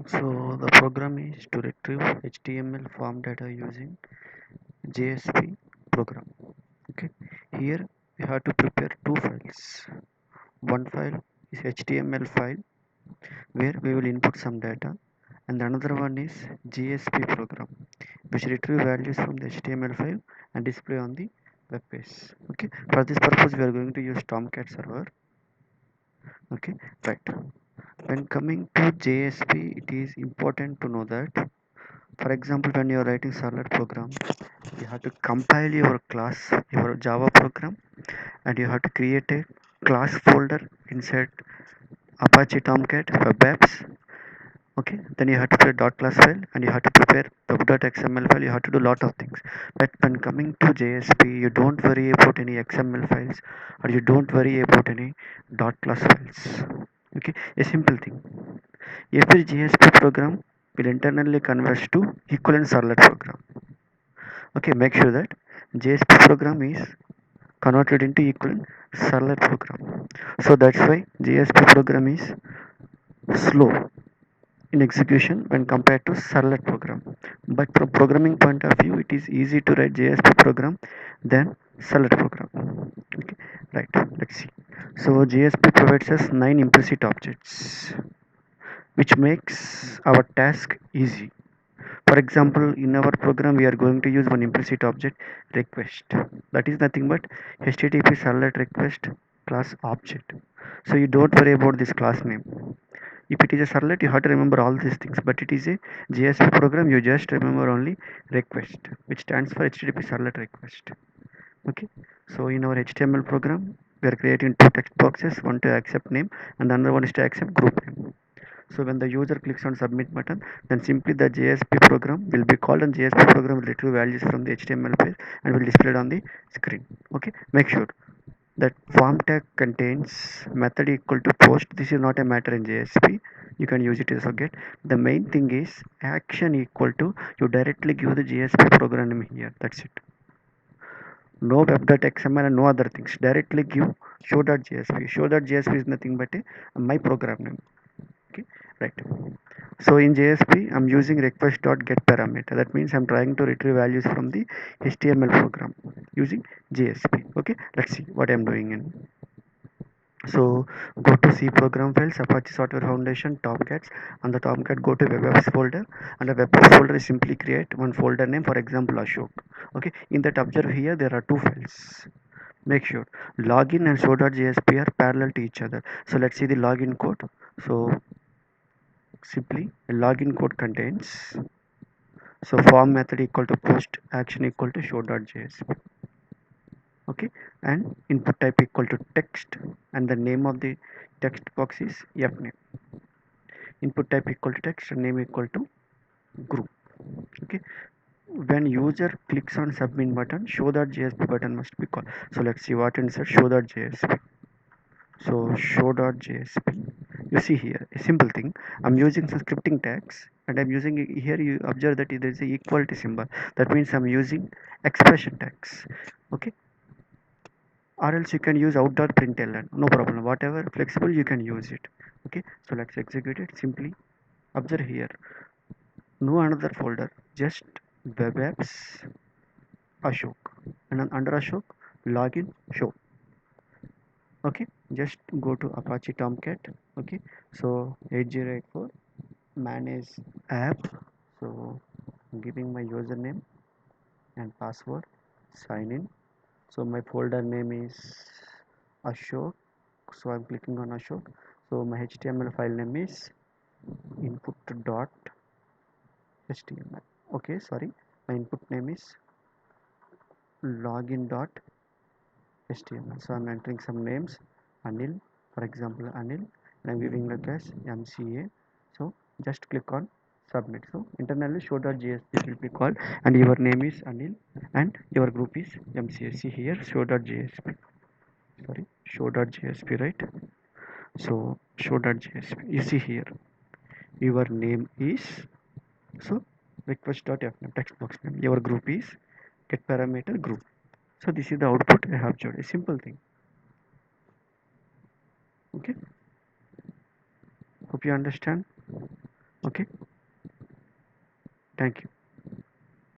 So the program is to retrieve HTML form data using JSP program. Okay, here we have to prepare two files. One file is HTML file where we will input some data, and another one is JSP program which retrieve values from the HTML file and display on the web page. Okay, for this purpose we are going to use Tomcat server. Okay, right. When coming to JSP, it is important to know that, for example, when you are writing servlet program, you have to compile your class, your Java program, and you have to create a class folder inside Apache Tomcat web apps. Okay, then you have to create dot class file and you have to prepare web.xml file. You have to do lot of things. But when coming to JSP, you don't worry about any XML files, or you don't worry about any dot class files. Okay, a simple thing. Every JSP program will internally convert to equivalent servlet program. Okay, make sure that JSP program is converted into equivalent servlet program. So that's why JSP program is slow in execution when compared to servlet program. But from programming point of view, it is easy to write JSP program than servlet program. Okay, right. Let's see. So JSP provides us 9 implicit objects, which makes our task easy. For example, in our program, we are going to use one implicit object, request. That is nothing but HTTP servlet request class object. So you don't worry about this class name. If it is a servlet, you have to remember all these things. But it is a JSP program, you just remember only request, which stands for HTTP servlet request. Okay. So in our HTML program, we are creating two text boxes, one to accept name and the other one is to accept group name. So when the user clicks on submit button, then simply the JSP program will be called, and JSP program will retrieve values from the HTML page and will display it on the screen. Okay, make sure that form tag contains method equal to post. This is not a matter in JSP. You can use it as a get. The main thing is action equal to, you directly give the JSP program name here. That's it. No web.xml and no other things. Directly give show.jsp. Show.jsp is nothing but my program name. Okay, right. So in JSP, I'm using request.get parameter. That means I'm trying to retrieve values from the HTML program using JSP. Okay, let's see what I'm doing in. So go to C program files, Apache Software Foundation, Tomcats. On the Tomcat, go to web apps folder. And the web apps folder is simply create one folder name, for example, Ashok. Okay, in that observe here, there are two files. Make sure login and show.jsp are parallel to each other. So let's see the login code. So simply a login code contains, so form method equal to post action equal to show.jsp. Okay, and input type equal to text, and the name of the text box is fname. Input type equal to text and name equal to group. Okay, when user clicks on submit button, show.jsp button must be called. So let's see what insert show.jsp. So show.jsp, you see here a simple thing. I'm using some scripting tags and I'm using here, you observe that there is a equality symbol. That means I'm using expression tags. Okay, or else you can use out.println, no problem, whatever flexible you can use it. Okay, so let's execute it. Simply observe here, no another folder, just web apps Ashok, and under Ashok login show. Okay, just go to Apache Tomcat. Okay, so 8084 manage app. So I'm giving my username and password, sign in. So my folder name is Ashok, so I'm clicking on Ashok. So my HTML file name is input.html. Okay, sorry, my input name is login.html. So I'm entering some names, Anil, for example Anil, and I'm giving like as MCA. So just click on submit. So internally show.jsp will be called, and your name is Anil and your group is MCA. See here show.jsp, sorry, show.jsp, right? So show.jsp, you see here your name is, so request.fname text box name, your group is get parameter group. So this is the output I have showed, a simple thing. Okay, hope you understand. Okay. Okay, thank you.